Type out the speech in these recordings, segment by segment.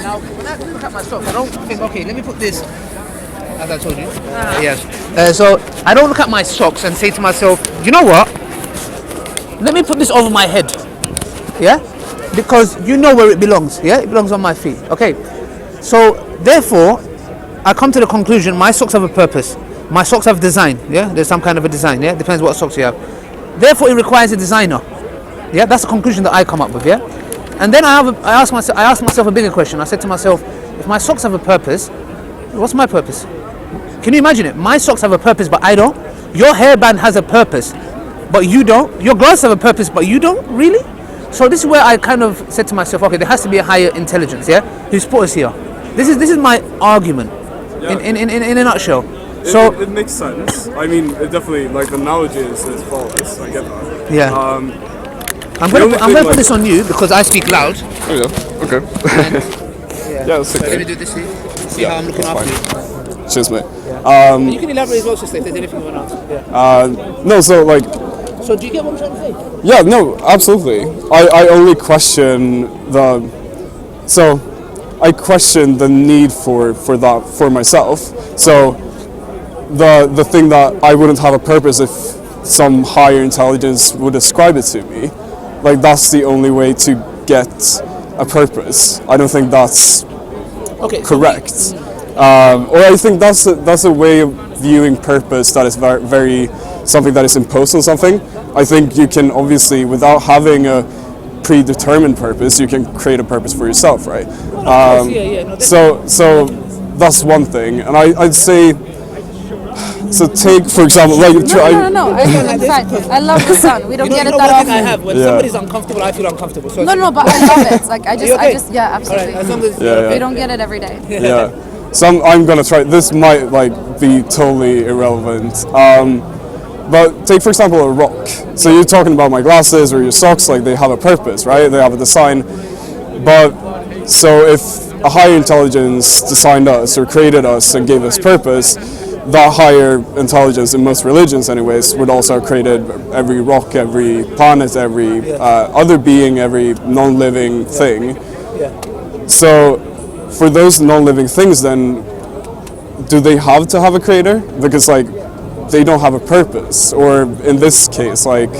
Now, when I look at my socks, I don't think, okay, let me put this, as I told you. Yes. So, I don't look at my socks and say to myself, you know what? Let me put this over my head. Yeah? Because you know where it belongs. Yeah? It belongs on my feet. Okay. So, therefore, I come to the conclusion my socks have a purpose. My socks have design. Yeah? There's some kind of a design. Yeah? Depends what socks you have. Therefore, it requires a designer. Yeah? That's the conclusion that I come up with. Yeah? And then I ask myself a bigger question. I said to myself, if my socks have a purpose, what's my purpose? Can you imagine it? My socks have a purpose, but I don't. Your hairband has a purpose, but you don't. Your glasses have a purpose, but you don't. Really? So this is where I kind of said to myself, okay, there has to be a higher intelligence, yeah, who's put us here. This is my argument, in a nutshell. So it makes sense. I mean, it definitely, like, the analogy is flawless. I get that. Yeah. I'm gonna put this on you because I speak loud. Oh yeah. Okay. Yeah, that's okay. Let me do this here. See how I'm looking after you. Cheers, mate. Yeah. You can elaborate as well, sister, if there's anything you want to ask. Yeah. No, so like. So do you get what I'm trying to say? Yeah, no, absolutely. I only question I question the need for that for myself. So the thing that I wouldn't have a purpose if some higher intelligence would ascribe it to me. Like, that's the only way to get a purpose. I don't think that's correct. Or I think that's a way of viewing purpose that is very, very something that is imposed on something. I think you can obviously, without having a predetermined purpose, you can create a purpose for yourself, right? So that's one thing, and I'd say. So take, for example, like No. I love the sun. We don't get it that often. I have when somebody's uncomfortable, I feel uncomfortable. So no, but I love it. Like I just, yeah, absolutely. Right, as long as we don't get it every day. Yeah. So I'm gonna try. This might like be totally irrelevant. But take, for example, a rock. So you're talking about my glasses or your socks, like they have a purpose, right? They have a design. But so if a higher intelligence designed us or created us and gave us purpose, that higher intelligence in most religions anyways would also have created every rock, every planet, every other being, every non-living thing. So for those non-living things then, do they have to have a creator? Because like they don't have a purpose, or in this case, like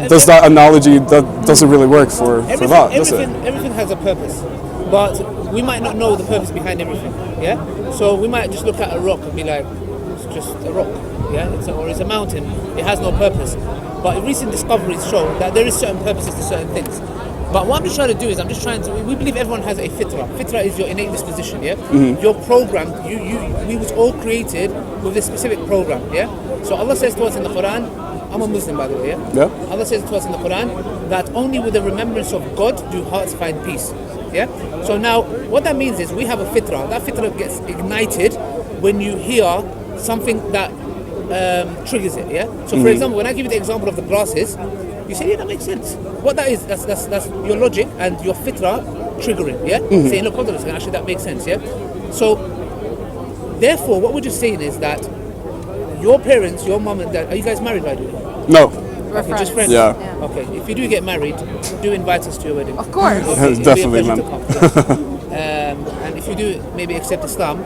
does that analogy, that doesn't really work for that, does it? Everything has a purpose, but we might not know the purpose behind everything. Yeah, so we might just look at a rock and be like, it's just a rock. Yeah, or it's a mountain. It has no purpose. But recent discoveries show that there is certain purposes to certain things. But what I'm just trying to do is we believe everyone has a fitrah. Fitrah is your innate disposition, yeah? You're programmed, we was all created with a specific program, yeah? So Allah says to us in the Quran, I'm a Muslim by the way, yeah? Allah says to us in the Quran that only with the remembrance of God do hearts find peace, yeah? So now, what that means is we have a fitrah. That fitrah gets ignited when you hear something that triggers it, yeah? So for example, when I give you the example of the glasses, you say, yeah, that makes sense. What that is, that's your logic and your fitrah triggering, yeah? Saying, look, hold on a second, actually that makes sense, yeah? So, therefore, what we're just saying is that your parents, your mom and dad, are you guys married by the way? No. We're friends. Just friends? Yeah. Okay, if you do get married, do invite us to your wedding. Of course. Okay, Definitely, man. And if you do maybe accept Islam,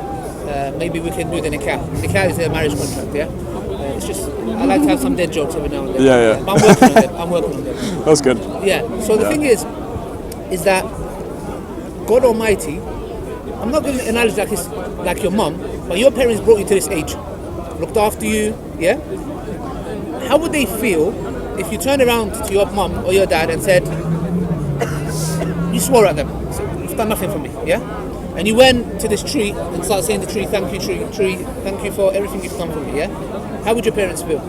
maybe we can do the nikah. Nikah is a marriage contract, yeah? It's just, I like to have some dead jokes every now and then. Yeah. But I'm working on them. That's good. Yeah, so the thing is that God Almighty, I'm not going to analogy like your mum, but your parents brought you to this age, looked after you, yeah? How would they feel if you turned around to your mum or your dad and said, you swore at them, you've done nothing for me, yeah? And you went to this tree and started saying to the tree, thank you, tree, thank you for everything you've done for me, yeah? How would your parents feel?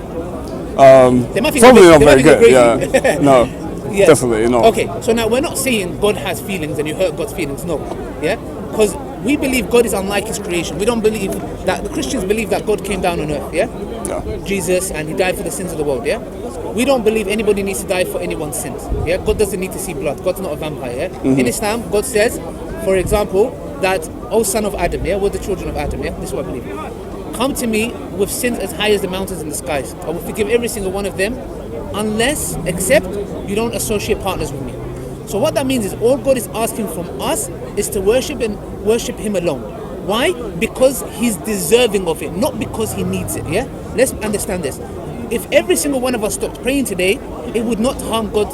They might think probably not very good, yeah. No, yes. Definitely not. Okay, so now we're not saying God has feelings and you hurt God's feelings, no, yeah? Because we believe God is unlike his creation. We don't believe that, the Christians believe that God came down on earth, yeah? Jesus, and he died for the sins of the world, yeah? We don't believe anybody needs to die for anyone's sins, yeah? God doesn't need to see blood. God's not a vampire, yeah? In Islam, God says, for example, that, O son of Adam, yeah? We're the children of Adam, yeah? This is what I believe. Come to me with sins as high as the mountains in the skies. I will forgive every single one of them, except you don't associate partners with me. So what that means is all God is asking from us is to worship and worship Him alone. Why? Because He's deserving of it, not because He needs it. Yeah. Let's understand this. If every single one of us stopped praying today, it would not harm God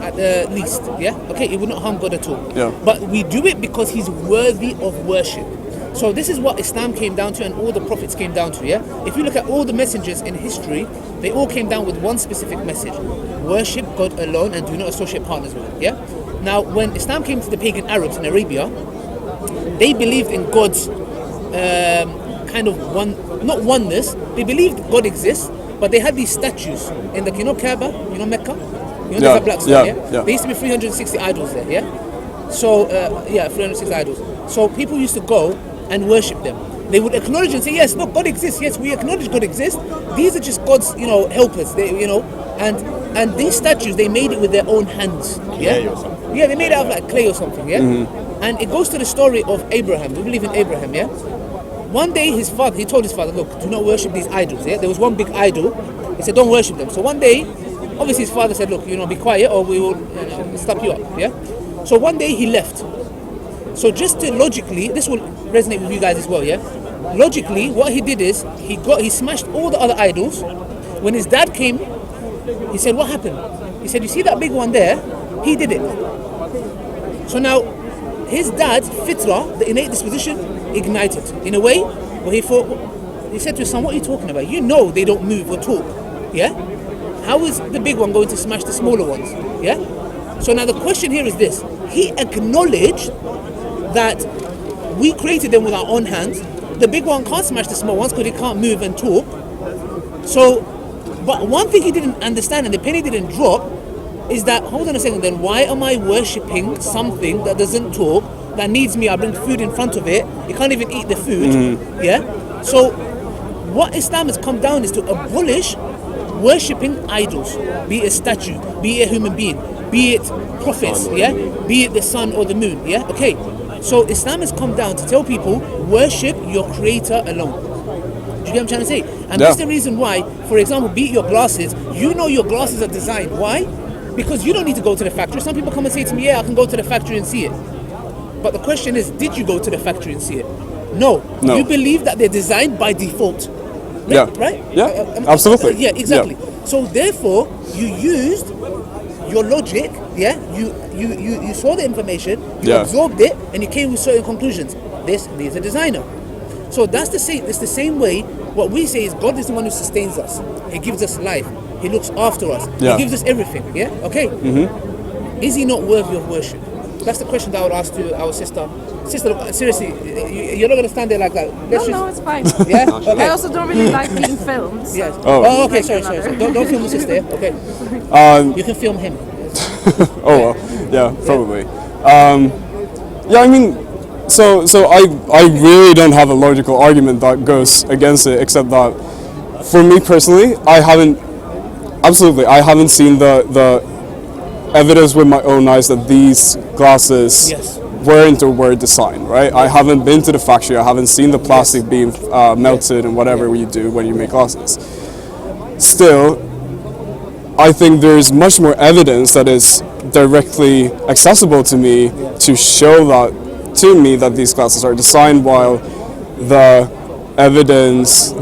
at the least. Yeah. Okay. It would not harm God at all. Yeah. But we do it because He's worthy of worship. So this is what Islam came down to, and all the prophets came down to. Yeah. If you look at all the messengers in history, they all came down with one specific message: worship God alone and do not associate partners with Him. Yeah. Now, when Islam came to the pagan Arabs in Arabia, they believed in God's kind of not oneness. They believed God exists, but they had these statues in the Kaaba, Mecca. The black stone, yeah? There used to be 360 idols there. Yeah. So 360 idols. So people used to go and worship them. They would acknowledge and say, yes, look, God exists. Yes, we acknowledge God exists. These are just God's, helpers. They, and these statues, they made it with their own hands. Yeah, yeah, they made it out of like clay or something. Yeah, and it goes to the story of Abraham. We believe in Abraham. Yeah. One day, he told his father, look, do not worship these idols. Yeah, there was one big idol. He said, don't worship them. So one day, obviously, his father said, look, be quiet, or we will stop you up. Yeah. So one day he left. So just to logically, this will resonate with you guys as well, yeah? Logically, what he did is, he smashed all the other idols. When his dad came, he said, what happened? He said, you see that big one there? He did it. So now, his dad's fitrah, the innate disposition, ignited. In a way, where he said to his son, what are you talking about? You know they don't move or talk, yeah? How is the big one going to smash the smaller ones, yeah? So now the question here is this. He acknowledged that we created them with our own hands. The big one can't smash the small ones because he can't move and talk. So, but one thing he didn't understand, and the penny didn't drop, is that, hold on a second, then why am I worshipping something that doesn't talk, that needs me? I bring food in front of it, it can't even eat the food, yeah? So, what Islam has come down is to abolish worshipping idols, be it a statue, be it a human being, be it prophets, yeah? Be it the sun or the moon, yeah? Okay. So Islam has come down to tell people, worship your creator alone. Do you get what I'm trying to say? And that's the reason why, for example, be it your glasses, your glasses are designed. Why? Because you don't need to go to the factory. Some people come and say to me, yeah, I can go to the factory and see it. But the question is, did you go to the factory and see it? No. You believe that they're designed by default. Right? Yeah. Right? Yeah, absolutely. Yeah, exactly. Yeah. So therefore, you used your logic, yeah? You saw the information, you absorbed it, and you came with certain conclusions. This needs a designer. So that's the same. It's the same way. What we say is God is the one who sustains us. He gives us life. He looks after us. He gives us everything. Yeah. Okay. Is He not worthy of worship? That's the question that I would ask to our sister. Sister, look, seriously, you're not going to stand there like that. No, it's fine. Yeah. Okay. I also don't really like being filmed. So. Yes. Oh, okay. Sorry. Don't film the sister. Yeah? Okay. You can film him. Oh well, yeah, probably. Yeah, I mean, so I really don't have a logical argument that goes against it, except that for me personally, I haven't seen the evidence with my own eyes that these glasses weren't or were designed, right? I haven't been to the factory, I haven't seen the plastic being melted and whatever you do when you make glasses. Still, I think there's much more evidence that is directly accessible to me to show that these glasses are designed, while the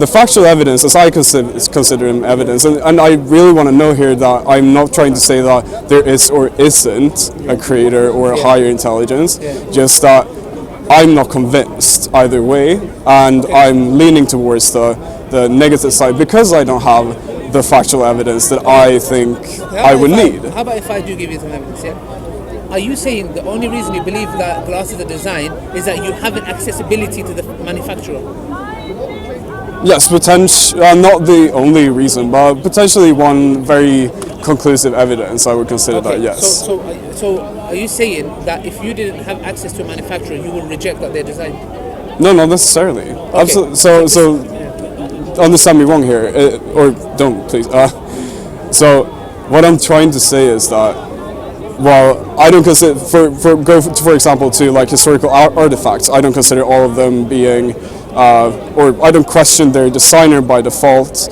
factual evidence, as I consider them evidence, and I really want to know here that I'm not trying to say that there is or isn't a creator or a higher intelligence, just that I'm not convinced either way, and I'm leaning towards the negative side because I don't have the factual evidence that I think I would need. How about if I do give you some evidence, yeah? Are you saying the only reason you believe that glasses are designed is that you have an accessibility to the manufacturer? Yes, not the only reason, but potentially one very conclusive evidence I would consider that, yes. So are you saying that if you didn't have access to a manufacturer, you would reject that they're designed? No, not necessarily. Okay. Absolutely. So understand me wrong here, or don't, please. So what I'm trying to say is that, well, I don't consider, for example, to like historical artifacts, I don't consider all of them being, or I don't question their designer by default,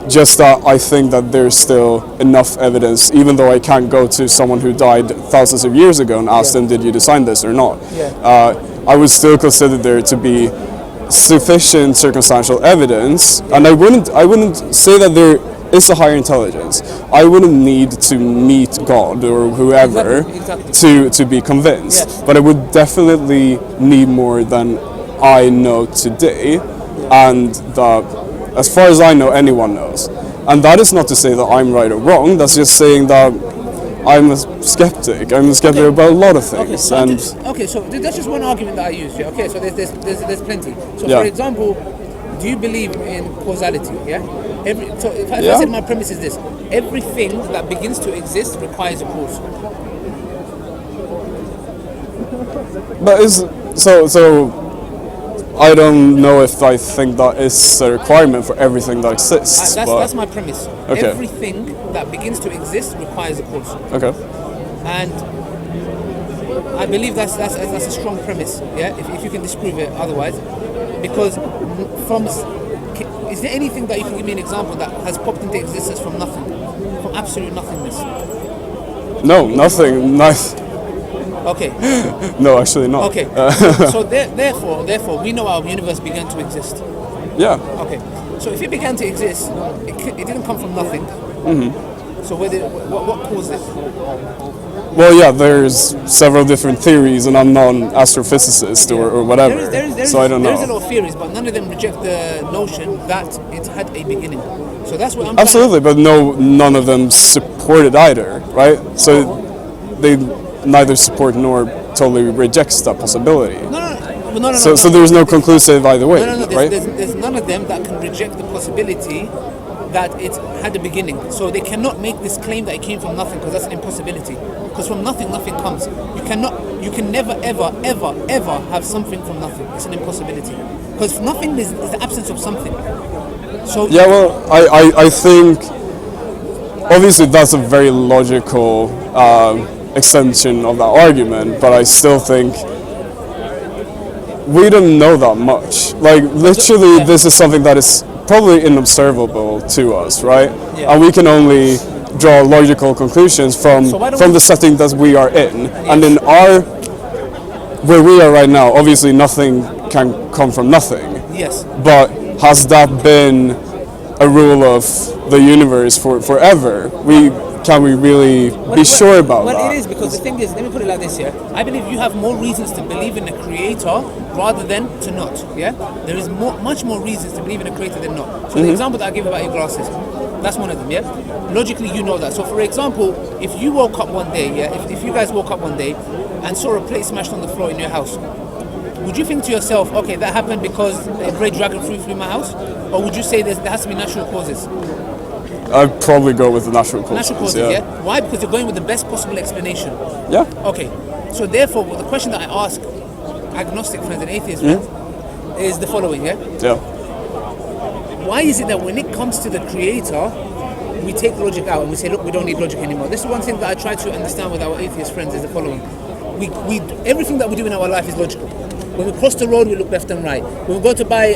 Just that I think that there's still enough evidence, even though I can't go to someone who died thousands of years ago and ask them, did you design this or not? I would still consider there to be sufficient circumstantial evidence, and I wouldn't say that there is a higher intelligence. I wouldn't need to meet God or whoever to be convinced, but I would definitely need more than I know today, and that, as far as I know, anyone knows. And that is not to say that I'm right or wrong. That's just saying that I'm a skeptic. I'm a skeptic about a lot of things. So that's just one argument that I use. Yeah? Okay, so there's plenty. So for example, do you believe in causality? Yeah. If I said my premise is this: everything that begins to exist requires a cause. But so I don't know if I think that is a requirement for everything that exists. That's my premise. Okay. Everything that begins to exist requires a cause. Okay. And I believe that's a strong premise. Yeah. If you can disprove it otherwise, because is there anything that you can give me an example that has popped into existence from nothing, from absolute nothingness? No, nothing. Nice. Okay. No, actually not. Okay. So therefore, we know our universe began to exist. Yeah. Okay. So if it began to exist, it didn't come from nothing. Mm-hmm. So what caused it? Well, yeah, there's several different theories, and I'm not an astrophysicist or whatever, so I don't know. There's a lot of theories, but none of them reject the notion that it had a beginning. So that's what I'm Absolutely, but none of them support it either, right? So they neither support nor totally rejects that possibility. No. So there's no conclusive either way, right? There's none of them that can reject the possibility that it had a beginning. So they cannot make this claim that it came from nothing, because that's an impossibility. Because from nothing comes. You can never, ever have something from nothing. It's an impossibility. Because nothing is the absence of something. So yeah, well, I think obviously that's a very logical extension of that argument, but I still think we don't know that much. Like, literally, this is something that is probably unobservable to us, right? Yeah. And we can only draw logical conclusions from the setting that we are in. And in where we are right now, obviously nothing can come from nothing. Yes. But has that been a rule of the universe forever? Can we really be sure about that? Well, it is, because the thing is, let me put it like this, yeah? I believe you have more reasons to believe in a creator rather than to not, yeah? There is much more reasons to believe in a creator than not. So the example that I give about your glasses, that's one of them, yeah? Logically, you know that. So for example, if you woke up one day, yeah? If you guys woke up one day and saw a plate smashed on the floor in your house, would you think to yourself, okay, that happened because a red dragon flew through my house? Or would you say there has to be natural causes? I'd probably go with the natural causes. Natural causes, yeah. Why? Because you're going with the best possible explanation. Yeah. Okay. So therefore, the question that I ask agnostic friends and atheist friends is the following, yeah? Yeah. Why is it that when it comes to the creator, we take logic out and we say, look, we don't need logic anymore? This is one thing that I try to understand with our atheist friends is the following. We everything that we do in our life is logical. When we cross the road, we look left and right. When we go to buy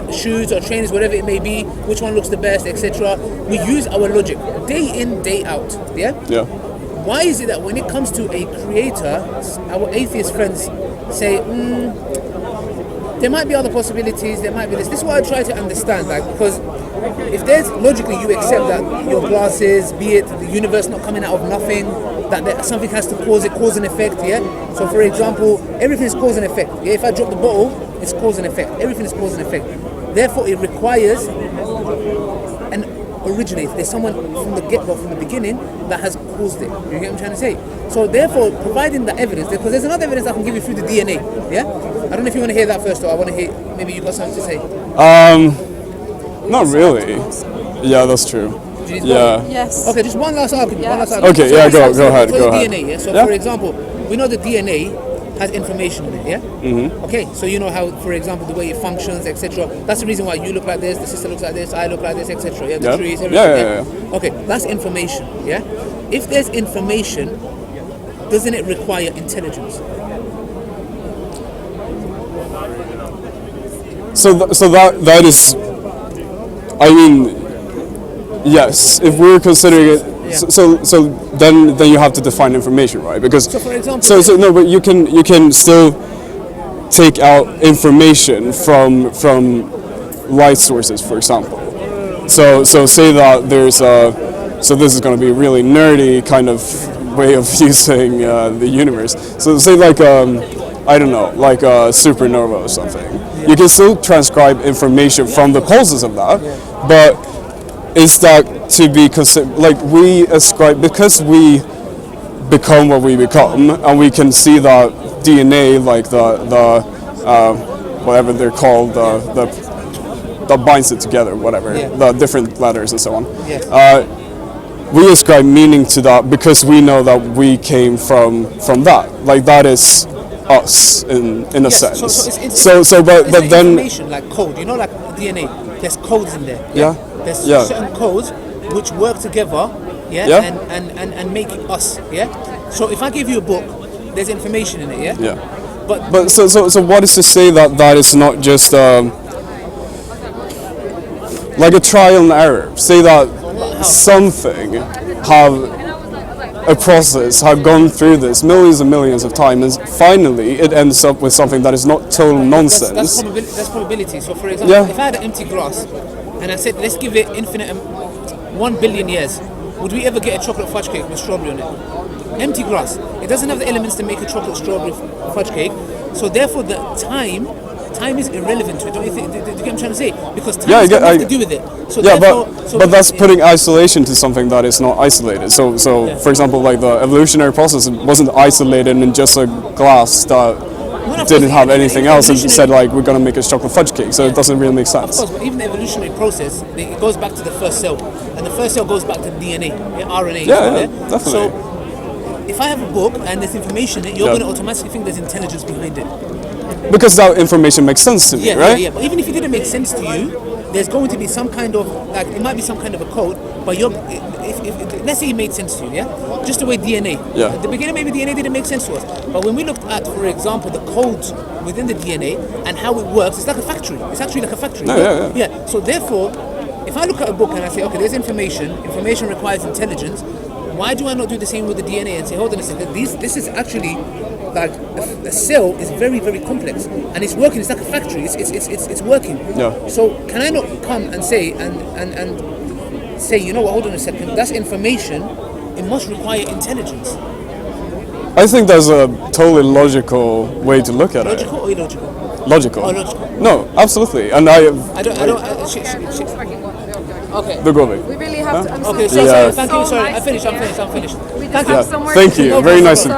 shoes or trainers, whatever it may be, which one looks the best, etc., we use our logic day in, day out. Yeah? Yeah. Why is it that when it comes to a creator, our atheist friends say, there might be other possibilities, there might be this. This is what I try to understand, like, because if there's logically you accept that your glasses, be it the universe not coming out of nothing, that something has to cause it, cause and effect, yeah? So for example, everything is cause and effect. Yeah? If I drop the bottle, it's cause and effect. Everything is cause and effect. Therefore, it requires an originator. There's someone from the get-go, from the beginning, that has caused it. You get what I'm trying to say? So therefore, providing the evidence, because there's another evidence I can give you through the DNA, yeah? I don't know if you want to hear that first, or I want to hear, maybe you got something to say. Not really. Yeah, that's true. Yeah. Yes. Okay, just one last argument. Yeah. Okay, so yeah, go ahead. DNA, yeah? So for example, we know that DNA has information in it, yeah? Mm-hmm. Okay, so you know how, for example, the way it functions, etc. That's the reason why you look like this, the sister looks like this, I look like this, etc. Yeah, the trees, everything. Yeah. Okay, that's information, yeah? If there's information, doesn't it require intelligence? So that is, I mean, Yes, if we're considering it, Yeah. so then you have to define information, right? Because So for example, so no, but you can still take out information from light sources, for example. So say that there's a, so this is going to be a really nerdy kind of way of using the universe. So say like I don't know, like a supernova or something. You can still transcribe information from the pulses of that, but is that to be considered, like we ascribe, because we become what we become, and we can see that DNA, like the whatever they're called, that binds it together, whatever, the different letters and so on. We ascribe meaning to that because we know that we came from that. Like that is us in a sense. But then information like code, you know, like DNA. There's codes in there. Yeah. There's Yeah. certain codes which work together. Yeah. And make us. Yeah. So if I give you a book, there's information in it. Yeah. Yeah. But So what is to say that that is not just like a trial and error? Say that something have a process, have gone through this millions and millions of times, and finally it ends up with something that is not total nonsense. that's probability. So for example, Yeah. if I had an empty glass and I said, let's give it infinite 1 billion years, would we ever get a chocolate fudge cake with strawberry on it? Empty glass. It doesn't have the elements to make a chocolate strawberry fudge cake. So therefore, the time is irrelevant to it. Don't you think? Do you get what I'm trying to say? Because time has nothing to do with it. So Yeah, therefore, but that's putting isolation to something that is not isolated. So for example, like the evolutionary process wasn't isolated in just a glass that didn't have anything else and said like we're gonna make a chocolate fudge cake. So it doesn't really make Of sense. course, but even the evolutionary process, it goes back to the first cell, and the first cell goes back to DNA, RNA. Yeah, definitely. So if I have a book and there's information in it, you're going to automatically think there's intelligence behind it. Because that information makes sense to me, right? Yeah. But even if it didn't make sense to you, there's going to be some kind of, like, it might be some kind of a code, but if let's say it made sense to you, yeah? Just the way DNA. Yeah. At the beginning, maybe DNA didn't make sense to us. But when we looked at, for example, the codes within the DNA and how it works, it's like a factory. It's actually like a factory. Yeah. So therefore, if I look at a book and I say, okay, there's information requires intelligence, why do I not do the same with the DNA and say, hold on a second, this is actually like a cell is very, very complex and it's working. It's like a factory. It's working. Yeah. So can I not come and say and say, you know what? Hold on a second. That's information. It must require intelligence. I think there's a totally logical way to look at Logical or illogical? it. Logical. Oh, logical. No, absolutely. And Shit. Okay. the Gobi. We really have to. I'm so Okay. sorry. So Yeah. thank you. So Sorry, nice I'm finished. to meet you. I'm finished. We just Thank you. have somewhere Thank to you. go. Very nice to